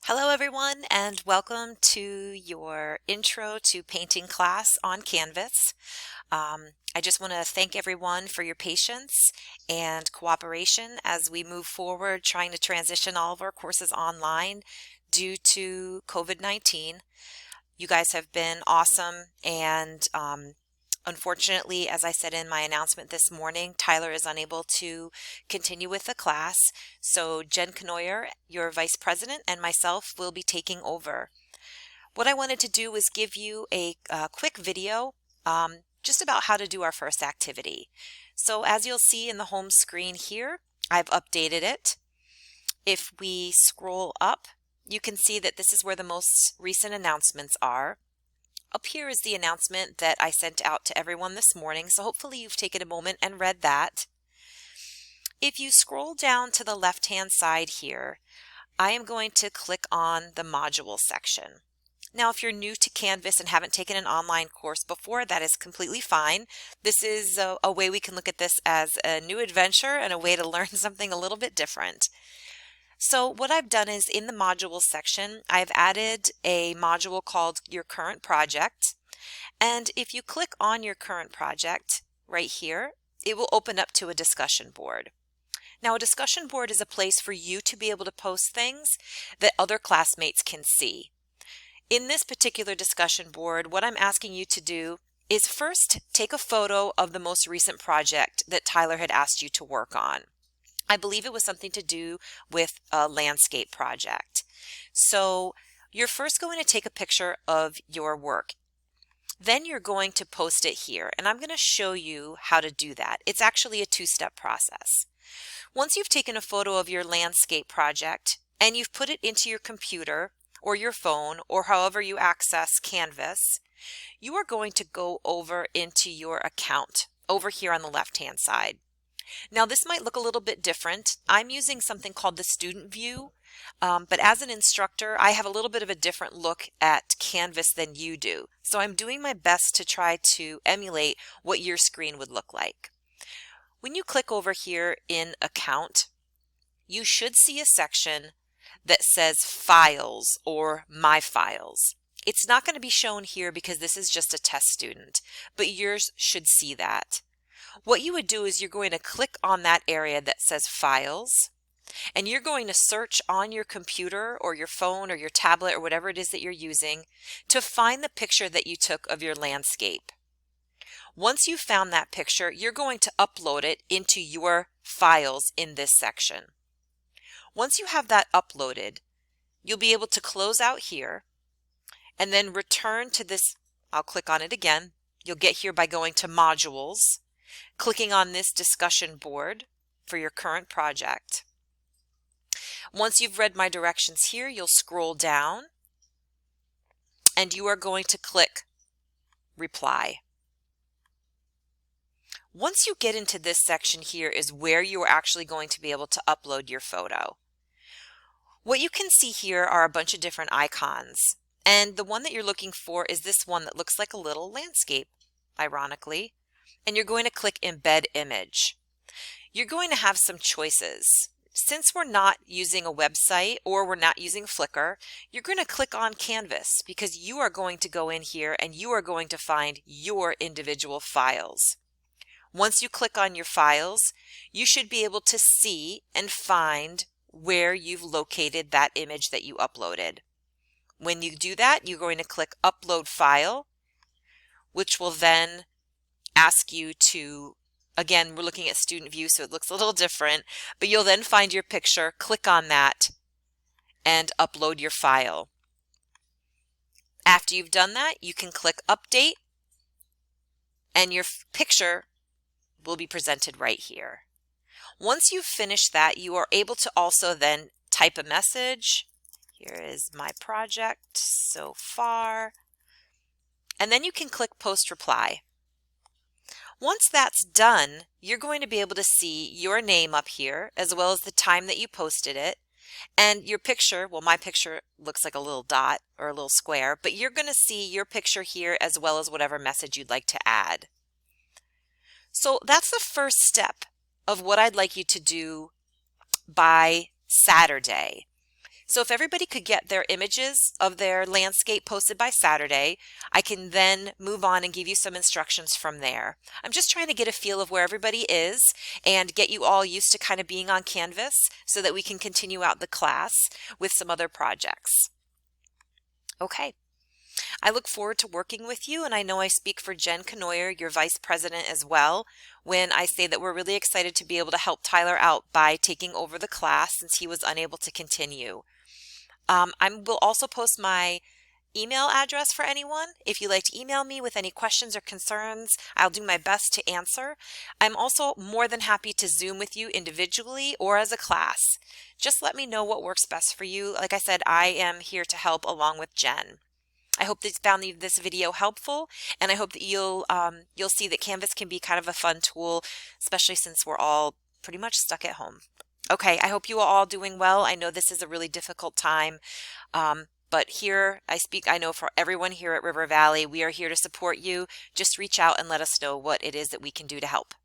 Hello everyone and welcome to your intro to painting class on Canvas. I just want to thank everyone for your patience and cooperation as we move forward trying to transition all of our courses online due to COVID-19. You guys have been awesome and unfortunately, as I said in my announcement this morning, Tyler is unable to continue with the class. So Jen Knoyer, your vice president, and myself will be taking over. What I wanted to do was give you a quick video just about how to do our first activity. So as you'll see in the home screen here, I've updated it. If we scroll up, you can see that this is where the most recent announcements are. Up here is the announcement that I sent out to everyone this morning, so hopefully you've taken a moment and read that. If you scroll down to the left-hand side here, I am going to click on the module section. Now, if you're new to Canvas and haven't taken an online course before, that is completely fine. This is a way we can look at this as a new adventure and a way to learn something a little bit different. So what I've done is in the module section, I've added a module called Your Current Project. And if you click on your current project right here, it will open up to a discussion board. Now, a discussion board is a place for you to be able to post things that other classmates can see. In this particular discussion board, what I'm asking you to do is first take a photo of the most recent project that Tyler had asked you to work on. I believe it was something to do with a landscape project. So you're first going to take a picture of your work. Then you're going to post it here, and I'm going to show you how to do that. It's actually a two-step process. Once you've taken a photo of your landscape project and you've put it into your computer or your phone or however you access Canvas, you are going to go over into your account over here on the left-hand side. Now this might look a little bit different. I'm using something called the student view, but as an instructor, I have a little bit of a different look at Canvas than you do. So I'm doing my best to try to emulate what your screen would look like. When you click over here in Account, you should see a section that says Files or My Files. It's not going to be shown here because this is just a test student, but yours should see that. What you would do is you're going to click on that area that says Files, and you're going to search on your computer or your phone or your tablet or whatever it is that you're using to find the picture that you took of your landscape. Once you've found that picture, you're going to upload it into your files in this section. Once you have that uploaded, you'll be able to close out here and then return to this. I'll click on it again. You'll get here by going to Modules, clicking on this discussion board for your current project. Once you've read my directions here, you'll scroll down and you are going to click Reply. Once you get into this section here is where you are actually going to be able to upload your photo. What you can see here are a bunch of different icons, and the one that you're looking for is this one that looks like a little landscape, ironically. And you're going to click Embed Image. You're going to have some choices. Since we're not using a website or we're not using Flickr, you're going to click on Canvas because you are going to go in here and you are going to find your individual files. Once you click on your files, you should be able to see and find where you've located that image that you uploaded. When you do that, you're going to click Upload File, which will then ask you to, again, we're looking at student view, so it looks a little different, but you'll then find your picture, click on that, and upload your file. After you've done that, you can click Update, and your picture will be presented right here. Once you've finished that, you are able to also then type a message. Here is my project so far. And then you can click Post Reply. Once that's done, you're going to be able to see your name up here as well as the time that you posted it. And your picture, well, my picture looks like a little dot or a little square, but you're going to see your picture here as well as whatever message you'd like to add. So that's the first step of what I'd like you to do by Saturday. So if everybody could get their images of their landscape posted by Saturday, I can then move on and give you some instructions from there. I'm just trying to get a feel of where everybody is and get you all used to kind of being on Canvas so that we can continue out the class with some other projects. Okay. I look forward to working with you, and I know I speak for Jen Canoyer, your vice president, as well, when I say that we're really excited to be able to help Tyler out by taking over the class since he was unable to continue. I will also post my email address for anyone. If you'd like to email me with any questions or concerns, I'll do my best to answer. I'm also more than happy to Zoom with you individually or as a class. Just let me know what works best for you. Like I said, I am here to help along with Jen. I hope that you found this video helpful, and I hope that you'll see that Canvas can be kind of a fun tool, especially since we're all pretty much stuck at home. Okay, I hope you are all doing well. I know this is a really difficult time, but here I know for everyone here at River Valley, we are here to support you. Just reach out and let us know what it is that we can do to help.